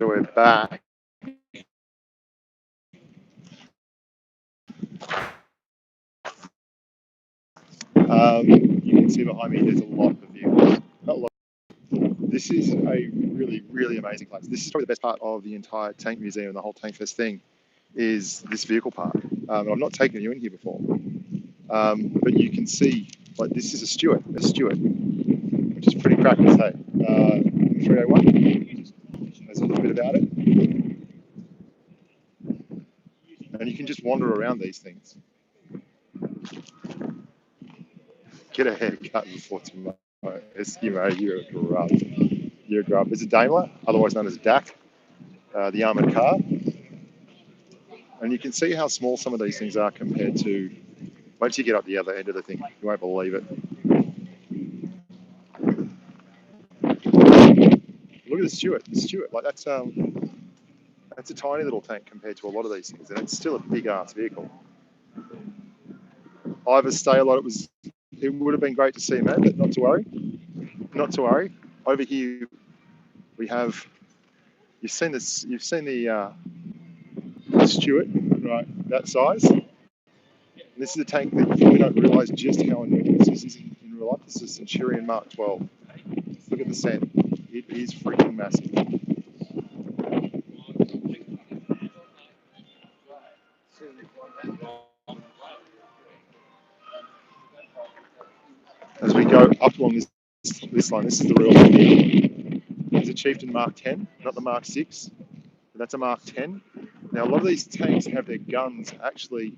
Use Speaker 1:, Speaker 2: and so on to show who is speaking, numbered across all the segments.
Speaker 1: So we're back. You can see behind me there's a lot of vehicles. Not a lot. This is a really, really amazing place. This is probably the best part of the entire tank museum and the whole Tank Fest thing is this vehicle park. And I've not taken you in here before. But you can see, like, this is a Stewart, which is pretty crackers, hey. 301. There's a little bit about it. And you can just wander around these things. Get a haircut before tomorrow. Eskimo, you're a grub. You're a grub. There's a Daimler, otherwise known as DAC, the armoured car. And you can see how small some of these things are compared to, once you get up the other end of the thing, you won't believe it. Look at the Stewart. Like that's a tiny little tank compared to a lot of these things, and it's still a big ass vehicle. Ivar's stay a lot. It would have been great to see him, man, but not to worry. Not to worry. Over here we have. You've seen this. You've seen the Stewart, right? That size. And this is a tank that you don't realise just how enormous this is in real life. This is a Centurion Mark 12. Look at the scent. It is freaking massive. As we go up along this line, this is the real thing. It's a Chieftain Mark 10, not the Mark 6. That's a Mark 10. Now, a lot of these tanks have their guns actually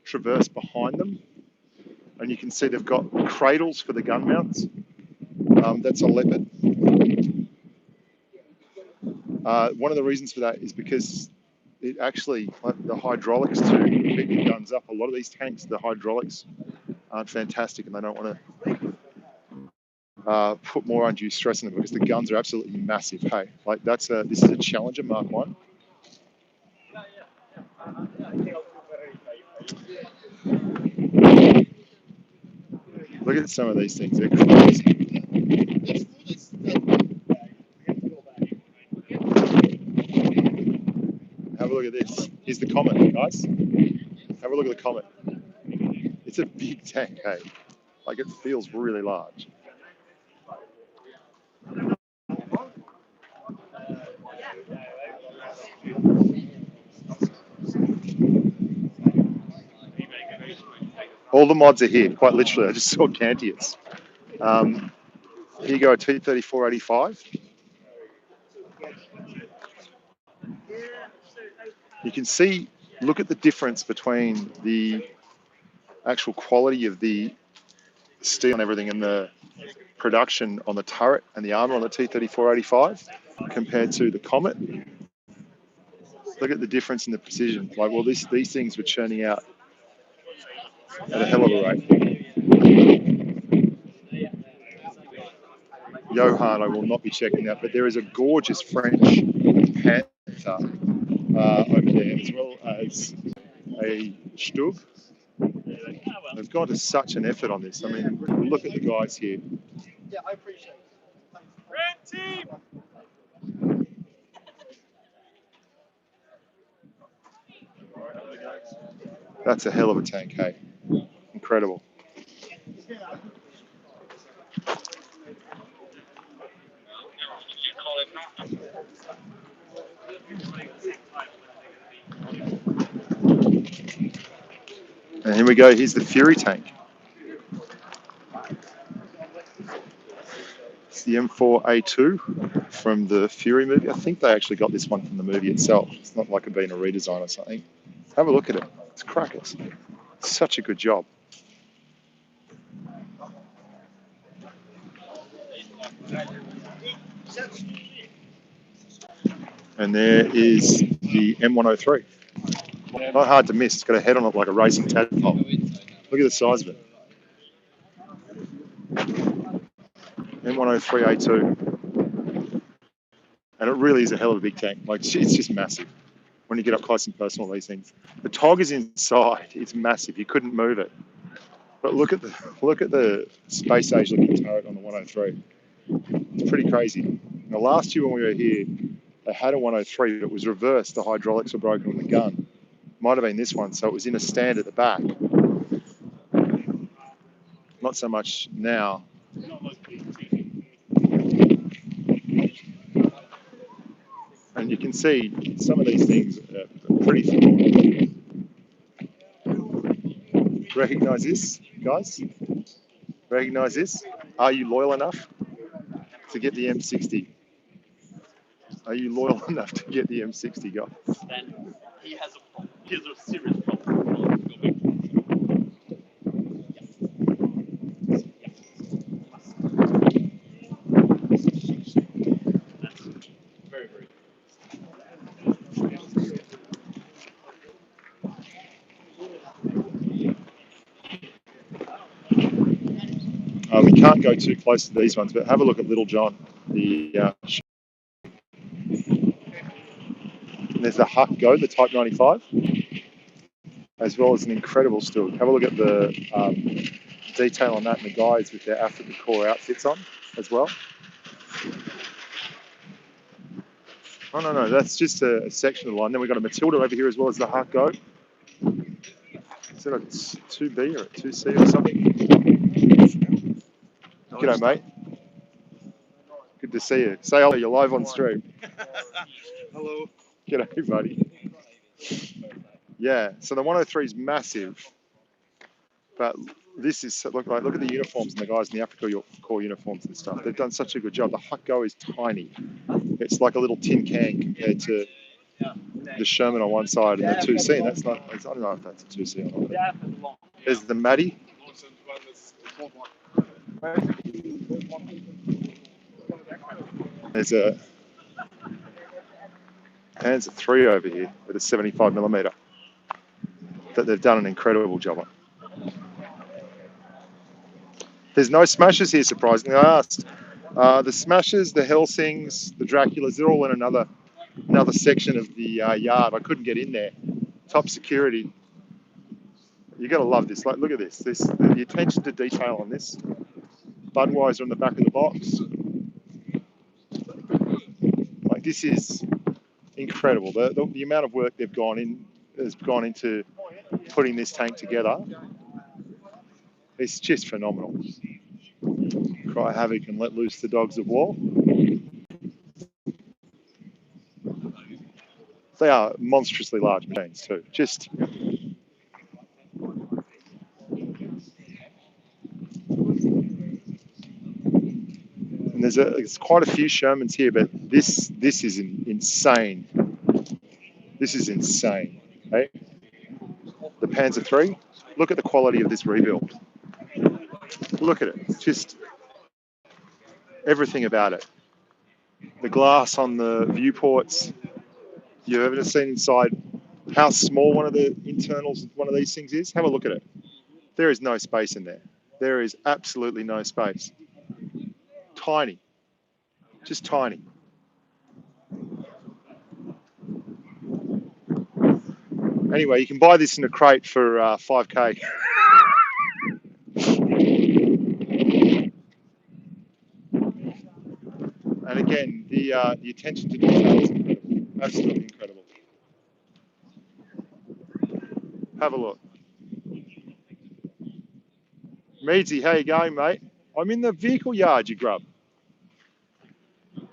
Speaker 1: traverse behind them. And you can see they've got cradles for the gun mounts. That's a Leopard. One of the reasons for that is because it actually, like the hydraulics to keep the guns up, a lot of these tanks, the hydraulics aren't fantastic and they don't want to put more undue stress on them because the guns are absolutely massive. Hey, like this is a Challenger Mark 1. Look at some of these things, they're crazy. Have a look at this. Here's the Comet, guys. Have a look at the Comet. It's a big tank, hey? Like, it feels really large. All the mods are here, quite literally. I just saw Cantius. Here you go, a T-34-85. You can see, look at the difference between the actual quality of the steel and everything and the production on the turret and the armor on the T-34-85 compared to the Comet. Look at the difference in the precision. Like, well, these things were churning out at a hell of a rate. Johan, I will not be checking that, but there is a gorgeous French Panther over there, as well as a Stub. They've gone to such an effort on this. I mean, look at the guys here. Yeah, I appreciate it. Red team! That's a hell of a tank, hey? Incredible. And here we go, here's the Fury tank. It's the M4A2 from the Fury movie. I think they actually got this one from the movie itself. It's not like it being a redesign or something. Have a look at it. It's crackers. It's such a good job. And there is the M103. Not hard to miss. It's got a head on it like a racing tadpole. Look at the size of it. M103A2. And it really is a hell of a big tank. Like, it's just massive when you get up close and personal, these things. The TOG is inside. It's massive. You couldn't move it. But look at the space age looking turret on the 103. It's pretty crazy. Now, last year when we were here, They had a 103, but it was reversed. The hydraulics were broken on the gun. Might have been this one, so it was in a stand at the back. Not so much now. And you can see some of these things are pretty phenomenal. Recognize this, guys? Recognize this? Are you loyal enough to get the M60? Are you loyal enough to get the M60, guys?
Speaker 2: Then he has a problem. He has a serious problem. That's very, very
Speaker 1: We can't go too close to these ones, but have a look at Little John. There's the Huck Go, the Type 95, as well as an incredible stool. Have a look at the detail on that and the guys with their African core outfits on as well. Oh, no, that's just a section of the line. Then we've got a Matilda over here as well as the Huck Go. Is that a 2B or a 2C or something? G'day, mate. Good to see you. Say hello, you're live on stream.
Speaker 2: Hello.
Speaker 1: G'day, buddy. Yeah, so the 103 is massive, but this is, look at the uniforms and the guys in the Africa core uniforms and stuff. They've done such a good job. The Huck Go is tiny. It's like a little tin can compared to the Sherman on one side and the 2C. And that's not, I don't know if that's a 2C or not. There's the Maddie. There's a Panzer III over here with a 75mm that they've done an incredible job on. There's no Smashers here, surprisingly. I asked. The Smashers, the Helsings, the Draculas, they're all in another section of the yard. I couldn't get in there. Top security. You got to love this. Like, look at this. The attention to detail on this. Budweiser on the back of the box. Like, this is incredible. The amount of work has gone into putting this tank together. It's just phenomenal. Cry havoc and let loose the dogs of war. They are monstrously large machines too. Just and there's quite a few Shermans here, but this is insane. This is insane. Okay? The Panzer III. Look at the quality of this rebuild. Look at it. Just everything about it. The glass on the viewports. You've ever seen inside how small one of the internals of one of these things is? Have a look at it. There is no space in there. There is absolutely no space. Tiny. Just tiny. Anyway, you can buy this in a crate for 5K. And again, the attention to detail is incredible. Absolutely incredible. Have a look. Meadsy, how you going, mate? I'm in the vehicle yard, you grub.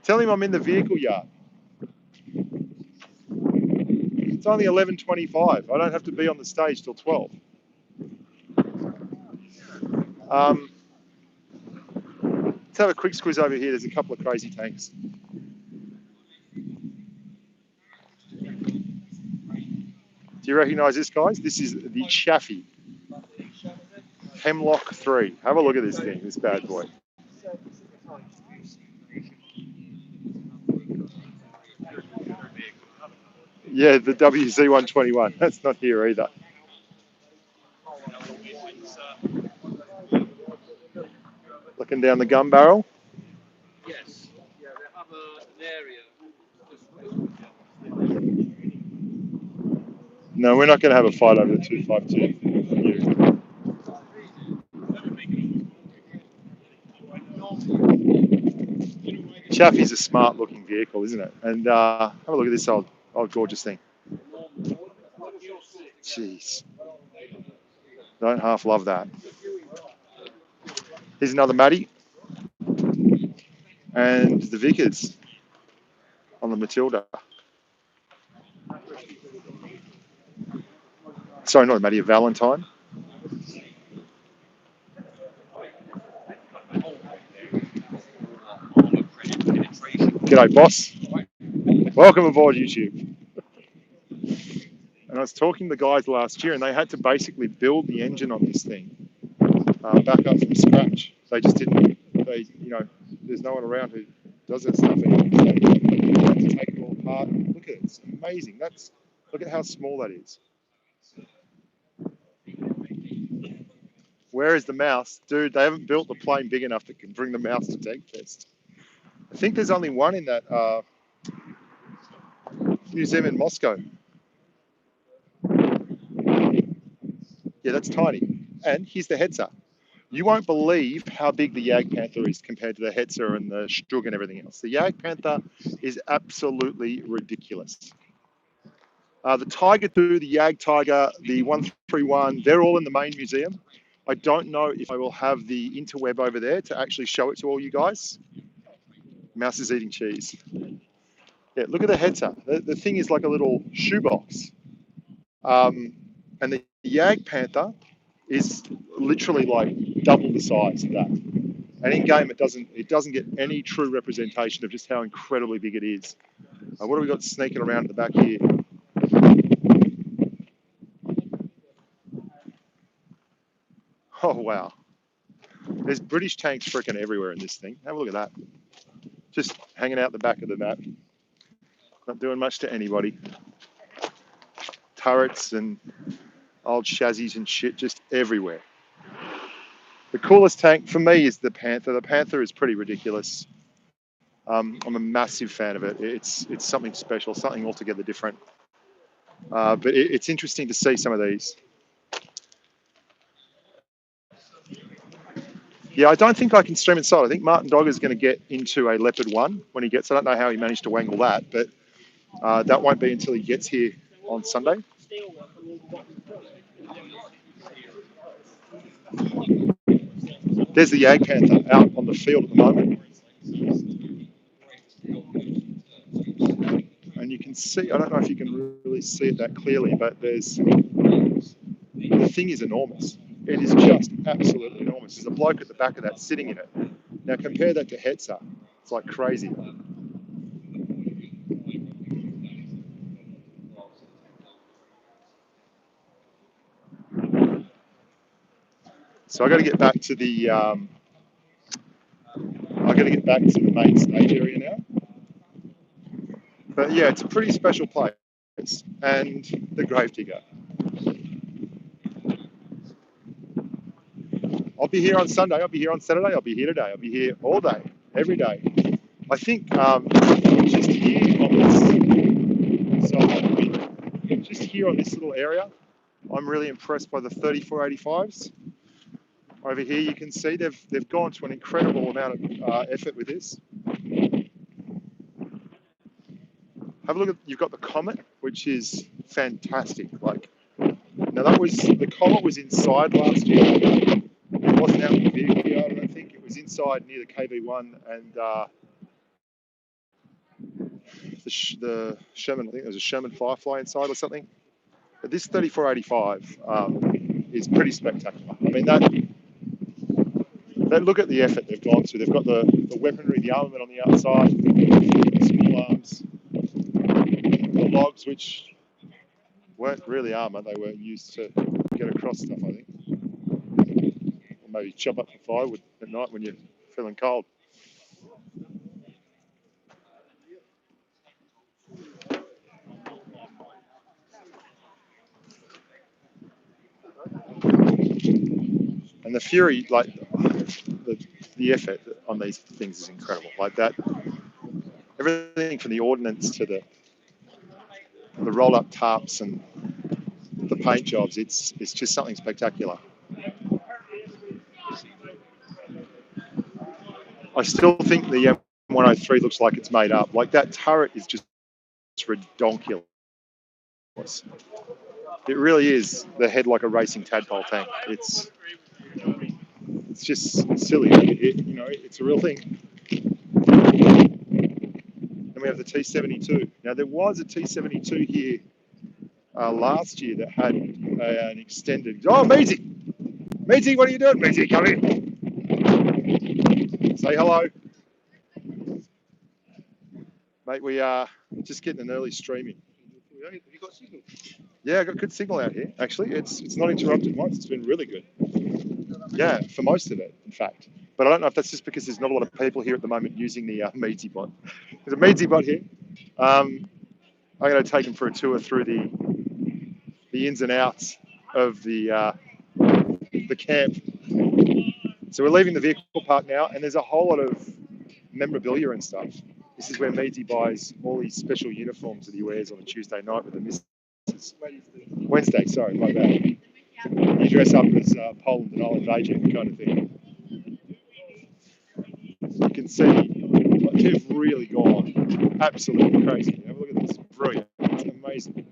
Speaker 1: Tell him I'm in the vehicle yard. It's only 11:25. I don't have to be on the stage till 12. Let's have a quick squiz over here. There's a couple of crazy tanks. Do you recognise this, guys? This is the Chaffee Hemlock 3. Have a look at this thing, this bad boy. Yeah, the WZ-121. That's not here either. Looking down the gun barrel.
Speaker 2: Yes. Yeah, they have an area.
Speaker 1: No, we're not going to have a fight over the 252. Chaffee's a smart looking vehicle, isn't it? And have a look at this old gorgeous thing. Jeez. Don't half love that. Here's another Matty. And the Vickers on the Matilda. Sorry, not a Matty, a Valentine. G'day, boss. Welcome aboard YouTube. And I was talking to the guys last year, and they had to basically build the engine on this thing back up from scratch. They just didn't. There's no one around who does that stuff anymore. So they had to take it all apart. Look at it. It's amazing. Look at how small that is. Where is the mouse? Dude, they haven't built the plane big enough that can bring the mouse to Tank Fest. I think there's only one in that museum in Moscow. Yeah, that's tiny. And here's the Hetzer. You won't believe how big the Jagdpanther is compared to the Hetzer and the Stug and everything else. The Jagdpanther is absolutely ridiculous. The Tiger 2, the Jag Tiger, the 131, they're all in the main museum. I don't know if I will have the interweb over there to actually show it to all you guys. Mouse is eating cheese. Yeah, look at the Hetzer. The thing is like a little shoebox. And the Jagdpanther is literally like double the size of that. And in game, it doesn't get any true representation of just how incredibly big it is. What have we got sneaking around in the back here? Oh wow! There's British tanks freaking everywhere in this thing. Have a look at that. Just hanging out the back of the map. Not doing much to anybody. Turrets and old chassis and shit just everywhere. The coolest tank for me is the Panther. The Panther is pretty ridiculous. I'm a massive fan of it. It's something special, something altogether different. But it's interesting to see some of these. Yeah, I don't think I can stream inside. I think Martin Dogger's going to get into a Leopard 1 when he gets. I don't know how he managed to wangle that, but that won't be until he gets here on Sunday. There's the Jagdpanther out on the field at the moment. And you can see, I don't know if you can really see it that clearly, but the thing is enormous. It is just absolutely enormous. There's a bloke at the back of that sitting in it. Now compare that to Hetzer. It's like crazy. So I got to get back to the main stage area now. But yeah, it's a pretty special place. And the Gravedigger. I'll be here on Sunday. I'll be here on Saturday. I'll be here today. I'll be here all day, every day. I think just here on this little area, I'm really impressed by the 3485s. Over here, you can see they've gone to an incredible amount of effort with this. Have a look at, you've got the Comet, which is fantastic. Like, now the Comet was inside last year. It wasn't out in the vehicle yard, I don't think. It was inside near the KV1 and the Sherman, I think there was a Sherman Firefly inside or something. But this 3485 is pretty spectacular. I mean, look at the effort they've gone to. They've got the weaponry, the armament on the outside, the small arms, the logs, which weren't really armor. They were used to get across stuff, I think. Or maybe chop up for firewood at night when you're feeling cold. And the Fury, like the effort on these things is incredible. Like that, everything from the ordnance to the roll-up tarps and the paint jobs, it's just something spectacular. I still think the 103 looks like it's made up. Like that turret is just redonkulous. It really is the head like a racing tadpole tank. It's just silly. It's a real thing. Then we have the T72. Now there was a T72 here last year that had an extended. Oh, Meaty! Meaty, what are you doing? Meaty, come in. Say hello. Mate, we are just getting an early stream in.
Speaker 2: Have you got signal?
Speaker 1: Yeah, I've got good signal out here. Actually, it's not interrupted once. It's been really good. Yeah, for most of it, in fact. But I don't know if that's just because there's not a lot of people here at the moment using the Meaty bot. There's a Meaty bot here. I'm going to take him for a tour through the ins and outs of the camp. So we're leaving the vehicle park now, and there's a whole lot of memorabilia and stuff. This is where Meaty buys all these special uniforms that he wears on a Tuesday night with the missus. Wednesday, sorry, my bad. You dress up as Poland and I'll invade you kind of thing. You can see like, they've really gone absolutely crazy. Have a look at this. Brilliant. It's amazing.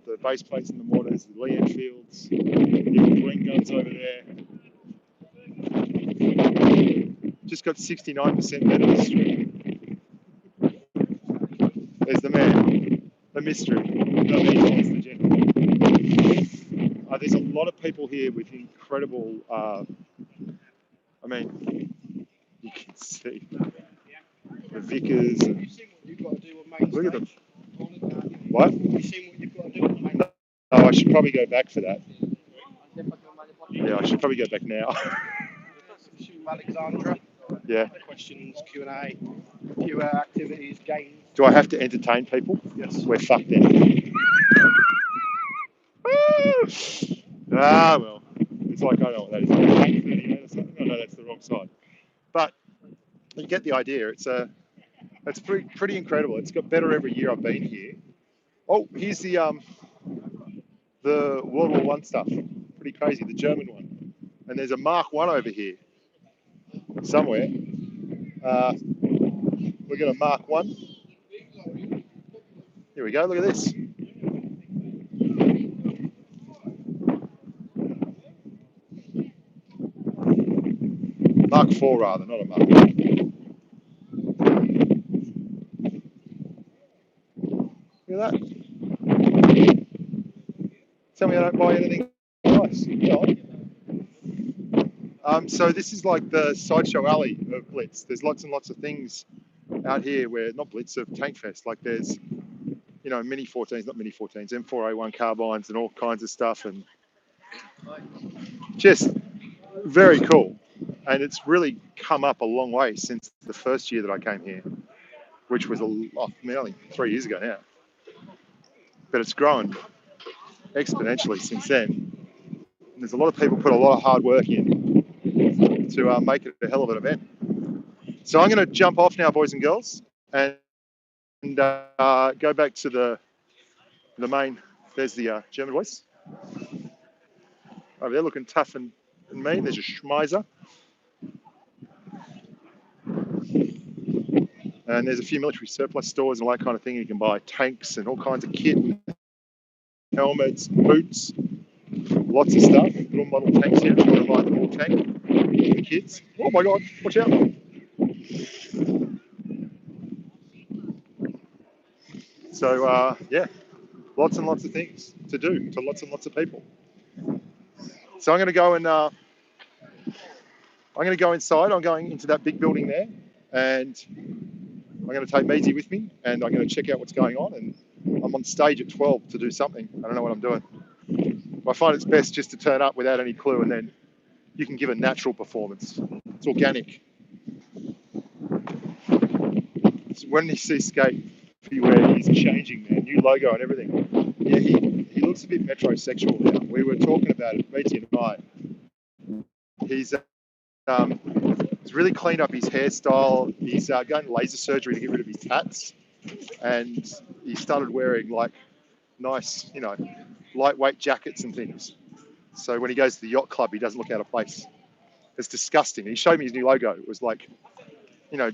Speaker 1: The base plates and the mortars, the Lee Enfields, the green guns over there. Just got 69% metal stream. There's the man, the mystery. No, he's the gentleman. There's a lot of people here with incredible, you can see the Vickers. And, look at them. What? No, I should probably go back for that. Yeah, I should probably go back now.
Speaker 2: Alexandra.
Speaker 1: Yeah.
Speaker 2: Questions, Q&A, few activities, games.
Speaker 1: Do I have to entertain people?
Speaker 2: Yes.
Speaker 1: We're fucked then. Well. It's like, I don't know what that is. Like 8:38 or something. No, that's the wrong side. But you get the idea. It's pretty incredible. It's got better every year I've been here. Oh, here's the World War One stuff. Pretty crazy, the German one. And there's a Mark 1 over here somewhere. We've got a Mark 1. Here we go, look at this. Mark 4 rather, not a Mark 1. Look at that. Tell me I don't buy anything nice. So this is like the sideshow alley of Blitz. There's lots and lots of things out here where, not Blitz, of Tank Fest. Like there's, mini 14s, not mini 14s, M4A1 carbines and all kinds of stuff. And just very cool. And it's really come up a long way since the first year that I came here, which was only 3 years ago now. But it's grown exponentially since then. And there's a lot of people put a lot of hard work in to make it a hell of an event. So I'm going to jump off now, boys and girls, and go back to the main. There's the German boys over there looking tough and mean. There's a Schmeiser. And there's a few military surplus stores and all that kind of thing. You can buy tanks and all kinds of kit, helmets, boots, lots of stuff. Little model tanks here. If you want to buy the little tank for the kids. Oh my God, watch out. So, yeah, lots and lots of things to do to lots and lots of people. So I'm going to go and I'm going to go inside. I'm going into that big building there, and I'm going to take Meaty with me, and I'm going to check out what's going on. And I'm on stage at 12 to do something. I don't know what I'm doing. I find it's best just to turn up without any clue, and then you can give a natural performance. It's organic. So when you see Skate, where he's changing their new logo and everything, yeah, he looks a bit metrosexual now. We were talking about it, Meaty and I. He's really cleaned up his hairstyle. He's going laser surgery to get rid of his tats, and he started wearing like nice, lightweight jackets and things. So when he goes to the yacht club, he doesn't look out of place. It's disgusting. He showed me his new logo. It was like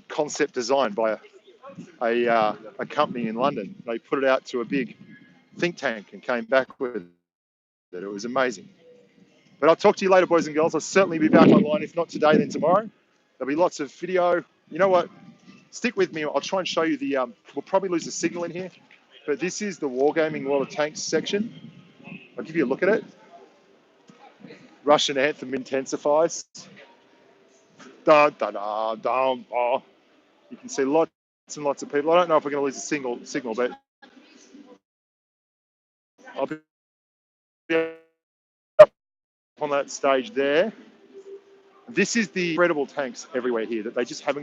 Speaker 1: concept design by a company in London. They put it out to a big think tank and came back with it. It was amazing. But I'll talk to you later, boys and girls. I'll certainly be back online. If not today, then tomorrow. There'll be lots of video. You know what? Stick with me. I'll try and show you the. We'll probably lose the signal in here, but this is the Wargaming World of Tanks section. I'll give you a look at it. Russian anthem intensifies. Da da da da. Oh. You can see lots and lots of people. I don't know if we're going to lose the signal, but I'll be up on that stage there. This is the incredible tanks everywhere here that they just haven't